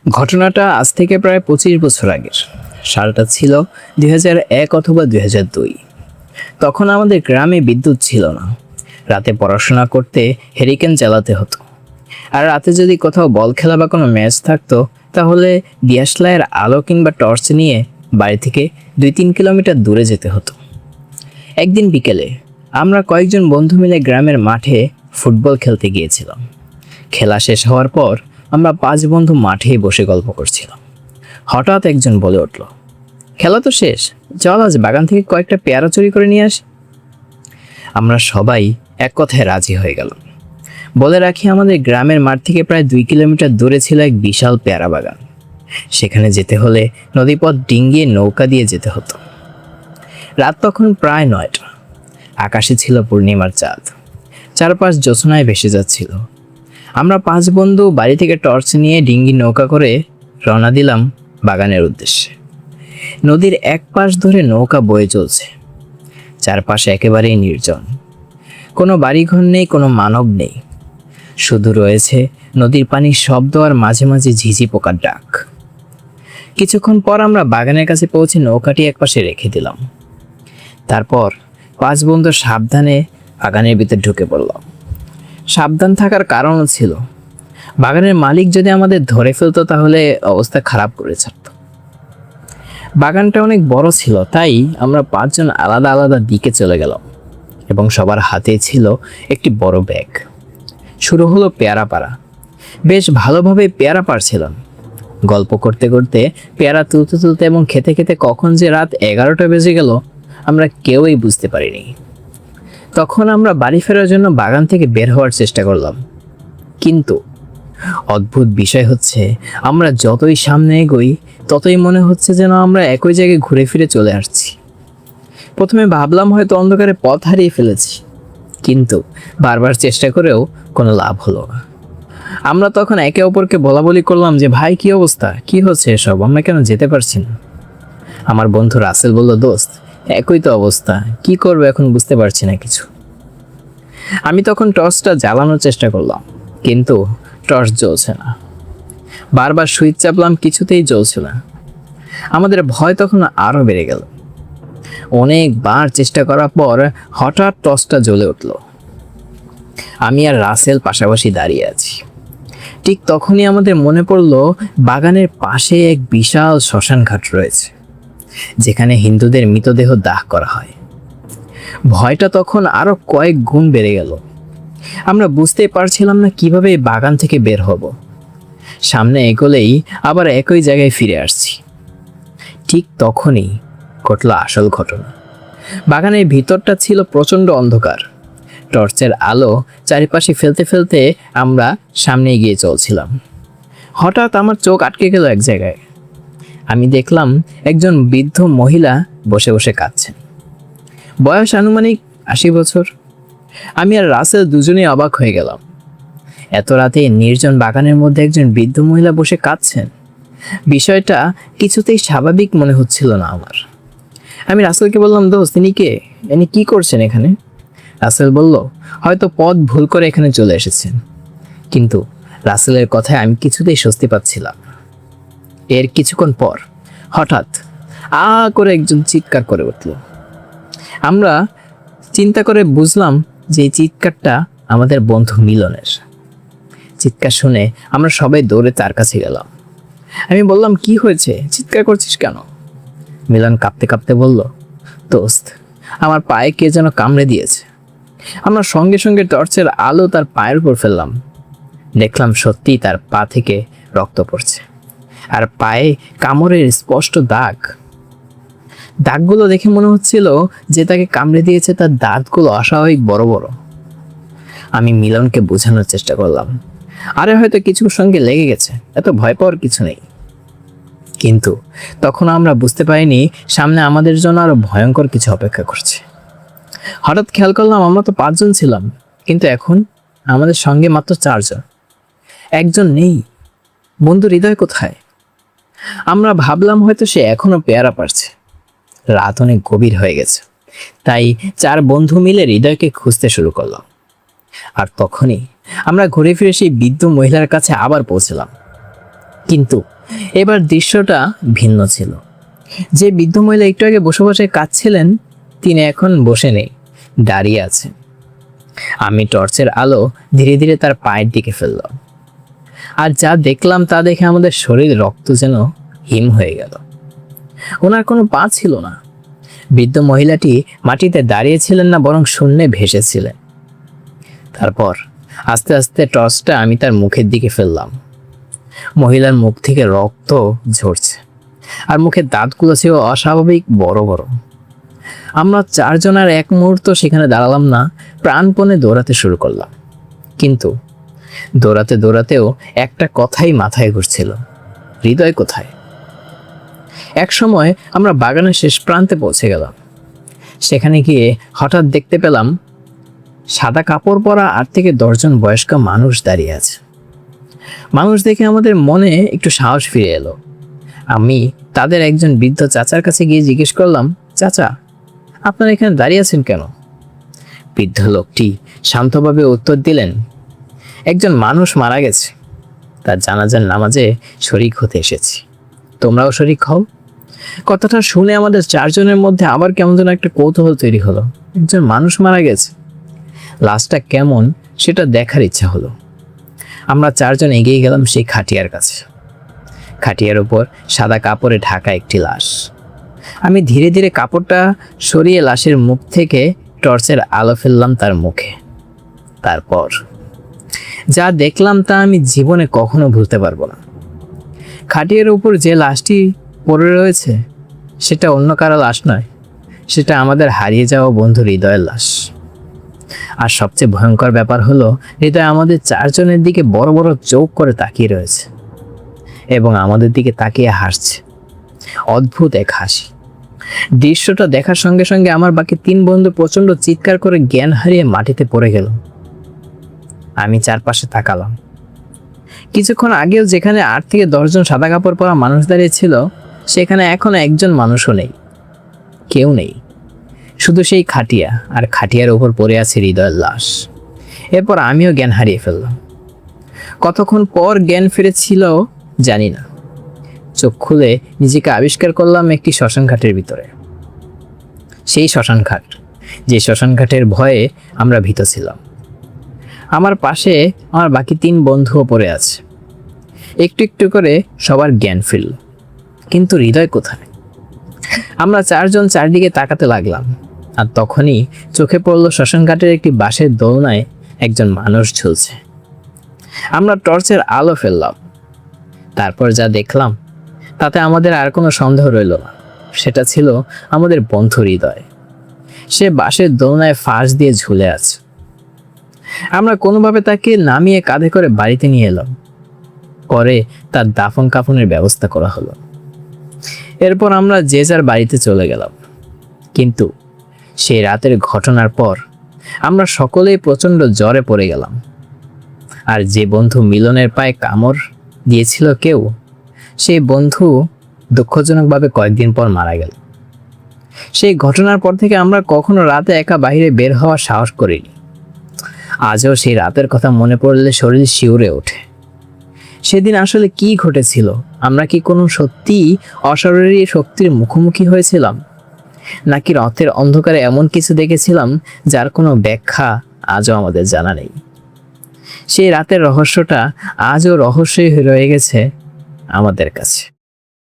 ঘটনাটা আজ থেকে প্রায় 25 বছর আগের। সালটা ছিল 2001 অথবা 2002। তখন আমাদের গ্রামে বিদ্যুৎ ছিল না। রাতে পড়াশোনা করতে হেরিকেন জ্বালাতে হতো। আর রাতে যদি কোথাও বল খেলা বা কোনো ম্যাচ থাকতো, তাহলে দিয়াশলাইয়ের আলো কিংবা টর্চ নিয়ে বাড়ি থেকে 2-3 কিলোমিটার দূরে যেতে হতো। একদিন বিকেলে আমরা কয়েকজন বন্ধু মিলে গ্রামের মাঠে ফুটবল খেলতে গিয়েছিলাম। খেলা শেষ হওয়ার পর আমরা 5 বন্ধু মাঠেই বসে গল্প করছিলাম। হঠাৎ একজন বলে উঠল, খেলা তো শেষ, চল আজ বাগান থেকে কয়েকটা পেয়ারা চুরি করে নিয়ে আসি। আমরা সবাই এক কথায় রাজি হয়ে গেল। বলে রাখি, আমাদের গ্রামের মাঠ থেকে প্রায় 2 কিলোমিটার দূরে ছিল এক বিশাল পেয়ারা বাগান। সেখানে যেতে হলে নদীপথ ডিঙ্গিয়ে নৌকা দিয়ে যেতে হতো। রাত তখন প্রায় 9টা। আকাশে ছিল পূর্ণিমার চাঁদ, চারপাশ জ্যোৎস্নায় ভেসে যাচ্ছিল। আমরা 5 বন্ধু বাড়ি থেকে টর্চ নিয়ে ডিঙ্গি নৌকা করে রওনা দিলাম বাগানের উদ্দেশ্যে। নদীর এক পাশ ধরে নৌকা বয়ে চলছে। চারপাশে একেবারেই নির্জন, কোনো বাড়িঘর নেই, কোনো মানব নেই। শুধু রয়েছে নদীর পানির শব্দ আর মাঝে মাঝে ঝিঝি পোকার ডাক। কিছুক্ষণ পর আমরা বাগানের কাছে পৌঁছে নৌকাটি একপাশে রেখে দিলাম। তারপর 5 বন্ধু সাবধানে বাগানের ভিতর ঢুকে পড়লাম। সাবধান থাকার কারণও ছিল, বাগানের মালিক যদি আমাদের ধরে ফেলতো তাহলে অবস্থা খারাপ করে ছাড়তো। বাগানটা অনেক বড় ছিল, তাই আমরা 5 জন আলাদা আলাদা দিকে চলে গেলাম এবং সবার হাতে ছিল একটি বড় ব্যাগ। শুরু হলো পেয়ারা পাড়া। বেশ ভালোভাবে পেয়ারা পাড়ছিলাম। গল্প করতে করতে পেয়ারা তুলতে তুলতে এবং খেতে খেতে কখন যে রাত 11টা বেজে গেল আমরা কেউই বুঝতে পারিনি। তখন আমরা বাড়ি ফেরার জন্য বাগান থেকে বের হওয়ার চেষ্টা করলাম, কিন্তু অদ্ভুত বিষয় হচ্ছে, আমরা যতই সামনে এগোই ততই মনে হচ্ছে যেন আমরা একই জায়গায় ঘুরে ফিরে চলে আসছি। প্রথমে ভাবলাম হয়তো অন্ধকারে পথ হারিয়ে ফেলেছি, কিন্তু বারবার চেষ্টা করেও কোনো লাভ হলো না। আমরা তখন একে অপরকে বলাবলি করলাম যে, ভাই কি অবস্থা, কি হচ্ছে এসব, আমরা কেন যেতে পারছি না? আমার বন্ধু রাসেল বলল, দোস্ত একই তো অবস্থা, কি করবো এখন বুঝতে পারছি না কিছু। আমি তখন টর্চটা জ্বালানোর চেষ্টা করলাম, কিন্তু টর্চ জ্বলছে না। বারবার সুইচ চাপলাম, কিছুতেই জ্বলছে না। আমাদের ভয় তখন আরো বেড়ে গেল। অনেকবার চেষ্টা করার পর হঠাৎ টর্চটা জ্বলে উঠল। আমি আর রাসেল পাশাপাশি দাঁড়িয়ে আছি। ঠিক তখনই আমাদের মনে পড়লো বাগানের পাশে এক বিশাল শ্মশান ঘাট রয়েছে, যেখানে হিন্দুদের মৃতদেহ দাহ করা হয়। ভয়টা তখন আরো কয়েক গুণ বেড়ে গেল। আমরা বুঝতেই পারছিলাম না কিভাবে এই বাগান থেকে বের হব। সামনে এগোলেই আবার একই জায়গায় ফিরে আসছি। ঠিক তখনই ঘটল আসল ঘটনা। বাগানের ভিতরটা ছিল প্রচণ্ড অন্ধকার। টর্চের আলো চারিপাশে ফেলতে ফেলতে আমরা সামনে এগিয়ে চলছিলাম। হঠাৎ আমার চোখ আটকে গেল এক জায়গায়। আমি দেখলাম একজন বৃদ্ধ মহিলা বসে বসে কাঁদছেন। বয়স আনুমানিক 80 বছর। আমি আর রাসেল দুজনেই অবাক হয়ে গেলাম। এত রাতে নির্জন বাগানের মধ্যে একজন বৃদ্ধ মহিলা বসে কাঁদছেন, বিষয়টা কিছুতেই স্বাভাবিক মনে হচ্ছিল না আমার। আমি রাসেলকে বললাম, দোস্ত তিনি কে, ইনি কি করছেন এখানে? রাসেল বলল, হয়তো পথ ভুল করে এখানে চলে এসেছেন। কিন্তু রাসেলের কথায় আমি কিছুতেই স্বস্তি পাচ্ছিলাম। এর কিছুক্ষণ পর হঠাৎ করে একজন চিৎকার করে উঠল। আমরা চিন্তা করে বুঝলাম যে এই চিৎকারটা আমাদের বন্ধু মিলনের। চিৎকার শুনে আমরা সবাই দৌড়ে তার কাছে গেলাম। আমি বললাম, কি হয়েছে, চিৎকার করছিস কেন? মিলন কাঁপতে কাঁপতে বলল, দোস্ত আমার পায়ে কে যেন কামড়ে দিয়েছে। আমরা সঙ্গে সঙ্গে টর্চের আলো তার পায়ের উপর ফেললাম। দেখলাম সত্যিই তার পা থেকে রক্ত পড়ছে, আর পায়ে কামড়ের স্পষ্ট দাগ। দাগগুলো দেখে মনে হচ্ছিল যে তাকে কামড়ে দিয়েছে তার দাঁতগুলো অস্বাভাবিক বড় বড়। আমি মিলনকে বোঝানোর চেষ্টা করলাম, আরে হয়তো কিছুর সঙ্গে লেগে গেছে, এত ভয় পাওয়ার কিছু নেই। কিন্তু তখন আমরা বুঝতে পারিনি সামনে আমাদের জন্য আরো ভয়ঙ্কর কিছু অপেক্ষা করছে। হঠাৎ খেয়াল করলাম আমরা তো 5 জন ছিলাম, কিন্তু এখন আমাদের সঙ্গে মাত্র 4 জন। একজন নেই। বন্ধু হৃদয় কোথায়? আমরা ভাবলাম হয়তো সে এখনো পেয়ারা পারছে। রাত অনেক গভীর হয়ে গেছে, তাই 4 বন্ধু মিলে হৃদয়কে খুঁজতে শুরু করলাম। আর তখনই আমরা ঘুরে ফিরে সেই বৃদ্ধ মহিলার কাছে আবার পৌঁছলাম। কিন্তু এবার দৃশ্যটা ভিন্ন ছিল। যে বৃদ্ধ মহিলা একটু আগে বসে বসে কাঁদছিলেন, তিনি এখন বসে নেই, দাঁড়িয়ে আছে। আমি টর্চের আলো ধীরে ধীরে তার পায়ের দিকে ফেললাম, আর যা দেখলাম তা দেখে আমাদের শরীর রক্ত যেন হিম হয়ে গেল। ওনার কোনো পা ছিল না। বৃদ্ধ মহিলাটি মাটিতে দাঁড়িয়েছিলেন না, বরং শূন্যে ভেসেছিলেন। তারপর আস্তে আস্তে টর্চটা আমি তার মুখের দিকে ফেললাম। মহিলার মুখ থেকে রক্ত ঝরছে, আর মুখের দাঁতগুলো ছিল অস্বাভাবিক বড় বড়। আমরা চারজন আর এক মুহূর্ত সেখানে দাঁড়ালাম না, প্রাণপণে দৌড়াতে শুরু করলাম। কিন্তু দৌড়াতে দৌড়াতেও একটা কথাই মাথায় ঘুরছিল, হৃদয় কোথায়? এক সময় আমরা বাগানের শেষ প্রান্তে পৌঁছে গেলাম। সেখানে গিয়ে হঠাৎ দেখতে পেলাম সাদা কাপড় পরা 8 থেকে 10 জন বয়স্ক মানুষ দাঁড়িয়ে আছে। মানুষ দেখে আমাদের মনে একটু সাহস ফিরে এলো। আমি তাদের একজন বৃদ্ধ চাচার কাছে গিয়ে জিজ্ঞেস করলাম, চাচা, আপনারা এখানে দাঁড়িয়ে আছেন কেন? বৃদ্ধ লোকটি শান্তভাবে উত্তর দিলেন, একজন মানুষ মারা গেছে, তার জানাজার নামাজে শরিক হতে এসেছি, তোমরাও শরিক হও। কথাটা শুনে আমাদের চারজনের মধ্যে আবার কেমন যেন একটা কৌতূহল তৈরি হলো। একজন মানুষ মারা গেছে, লাশটা কেমন সেটা দেখার ইচ্ছা হলো। আমরা চারজন এগিয়ে গেলাম সেই খাটিয়ার কাছে। খাটিয়ার উপর সাদা কাপড়ে ঢাকা একটি লাশ। আমি ধীরে ধীরে কাপড়টা সরিয়ে লাশের মুখ থেকে টর্চের আলো ফেললাম তার মুখে। তারপর যা দেখলাম তা আমি জীবনে কখনো ভুলতে পারবো না। খাটিয়ার উপর যে লাশটি পড়ে রয়েছে সেটা অন্য কারো লাশ নয়, সেটা আমাদের হারিয়ে যাওয়া বন্ধু হৃদয়ের লাশ। আর সবচেয়ে ভয়ঙ্কর ব্যাপার হলো, হৃদয় আমাদের চারজনের দিকে বড় বড় চোখ করে তাকিয়ে রয়েছে এবং আমাদের দিকে তাকিয়ে হাসছে, অদ্ভুত এক হাসি। দৃশ্যটা দেখার সঙ্গে সঙ্গে আমার বাকি 3 বন্ধু প্রচন্ড চিৎকার করে জ্ঞান হারিয়ে মাটিতে পড়ে গেল। আমি চারপাশে তাকালাম। কিছুক্ষণ আগেও যেখানে 8 থেকে 10 জন সাদা কাপড় পরা মানুষ দাঁড়িয়ে ছিল, সেখানে এখন একজন মানুষও নেই, কেউ নেই, শুধু সেই খাটিয়া, আর খাটিয়ার উপর পড়ে আছে হৃদয়ের লাশ। এরপর আমিও জ্ঞান হারিয়ে ফেললাম। কতক্ষণ পর জ্ঞান ফিরেছিল জানি না। চোখ খুলে নিজেকে আবিষ্কার করলাম একটি শ্মশান ঘাটের ভিতরে। সেই শ্মশান ঘাট, যে শ্মশান ঘাটের ভয়ে আমরা ভীত ছিলাম। আমার পাশে আমার বাকি 3 বন্ধুও পড়ে আছে। একটু একটু করে সবার জ্ঞান ফিরল, কিন্তু হৃদয় কোথায়? আমরা চারজন চারদিকে তাকাতে লাগলাম, আর তখনই চোখে পড়লো শ্মশান ঘাটের একটি বাঁশের দোলনায় একজন মানুষ ঝুলছে। আমরা টর্চের আলো ফেললাম। তারপর যা দেখলাম তাতে আমাদের আর কোনো সন্দেহ রইল না, সেটা ছিল আমাদের বন্ধু হৃদয়। সে বাঁশের দোলনায় ফাঁস দিয়ে ঝুলে আছে। আমরা কোনোভাবে তাকে নামিয়ে কাঁধে করে বাড়িতে নিয়ে এলাম। পরে তার দাফন কাফনের ব্যবস্থা করা হলো। এরপর আমরা যে যার বাড়িতে চলে গেলাম। কিন্তু সেই রাতের ঘটনার পর আমরা সকলেই প্রচণ্ড জ্বরে পড়ে গেলাম। আর যে বন্ধু মিলনের পায়ে কামড় দিয়েছিল কেউ, সেই বন্ধু দুঃখজনকভাবে কয়েকদিন পর মারা গেল। সেই ঘটনার পর থেকে আমরা কখনো রাতে একা বাইরে বের হওয়ার সাহস করিনি। আজও সেই রাতের কথা মনে পড়লে শরীর শিউরে ওঠে। সেদিন আসলে কি ঘটেছিল? আমরা কি কোনো সত্যি অশরীরী শক্তির মুখোমুখি হয়েছিলাম, নাকি রাতের অন্ধকারে এমন কিছু দেখেছিলাম যার কোনো ব্যাখ্যা আজও আমাদের জানা নেই? সেই রাতের রহস্যটা আজও রহস্যই রয়ে গেছে আমাদের কাছে।